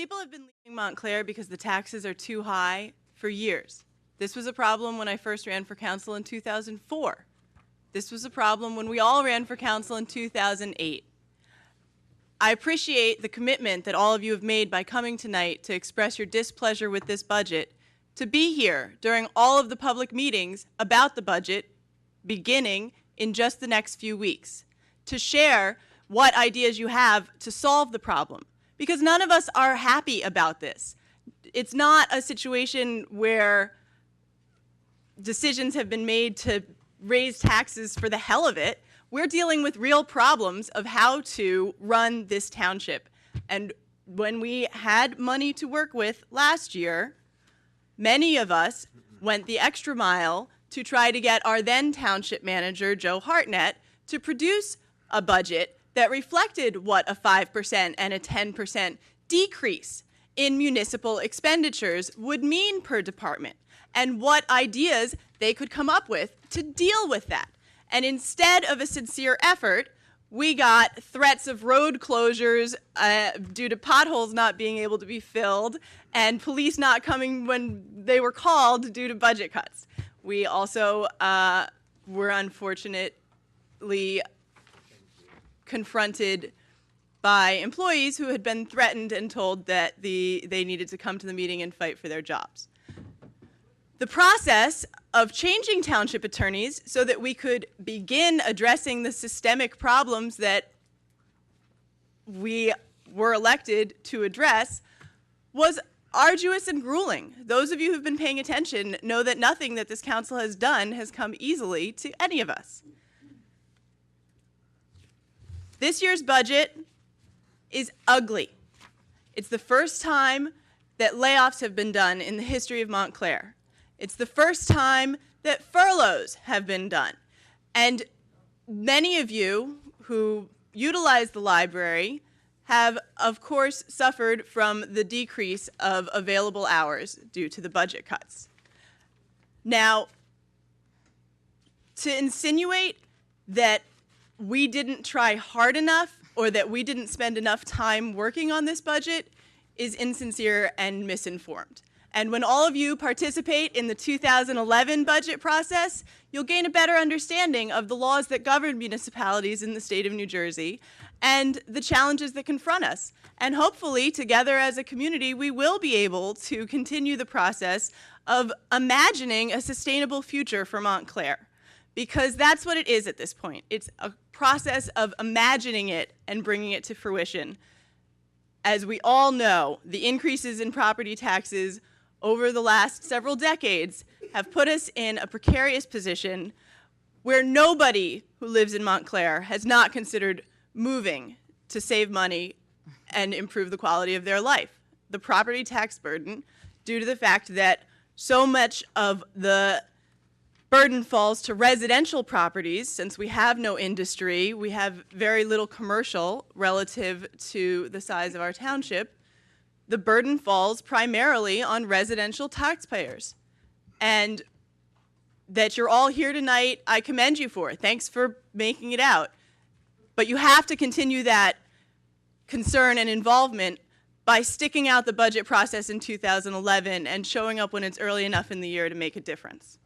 People have been leaving Montclair because the taxes are too high for years. This was a problem when I first ran for council in 2004. This was a problem when we all ran for council in 2008. I appreciate the commitment that all of you have made by coming tonight to express your displeasure with this budget, to be here during all of the public meetings about the budget beginning in just the next few weeks, to share what ideas you have to solve the problem. Because none of us are happy about this. It's not a situation where decisions have been made to raise taxes for the hell of it. We're dealing with real problems of how to run this township. And when we had money to work with last year, many of us went the extra mile to try to get our then township manager, Joe Hartnett, to produce a budget that reflected what a 5% and a 10% decrease in municipal expenditures would mean per department, and what ideas they could come up with to deal with that. And instead of a sincere effort, we got threats of road closures due to potholes not being able to be filled and police not coming when they were called due to budget cuts. We also were unfortunately confronted by employees who had been threatened and told that they needed to come to the meeting and fight for their jobs. The process of changing township attorneys so that we could begin addressing the systemic problems that we were elected to address was arduous and grueling. Those of you who've been paying attention know that nothing that this council has done has come easily to any of us. This year's budget is ugly. It's the first time that layoffs have been done in the history of Montclair. It's the first time that furloughs have been done. And many of you who utilize the library have, of course, suffered from the decrease of available hours due to the budget cuts. Now, to insinuate that we didn't try hard enough or that we didn't spend enough time working on this budget is insincere and misinformed. And when all of you participate in the 2011 budget process, you'll gain a better understanding of the laws that govern municipalities in the state of New Jersey and the challenges that confront us. And hopefully, together as a community, we will be able to continue the process of imagining a sustainable future for Montclair. Because that's what it is at this point. It's a process of imagining it and bringing it to fruition. As we all know, the increases in property taxes over the last several decades have put us in a precarious position where nobody who lives in Montclair has not considered moving to save money and improve the quality of their life. The property tax burden, due to the fact that so much of the burden falls to residential properties. Since we have no industry, we have very little commercial relative to the size of our township. The burden falls primarily on residential taxpayers. And that you're all here tonight, I commend you for it. Thanks for making it out. But you have to continue that concern and involvement by sticking out the budget process in 2011 and showing up when it's early enough in the year to make a difference.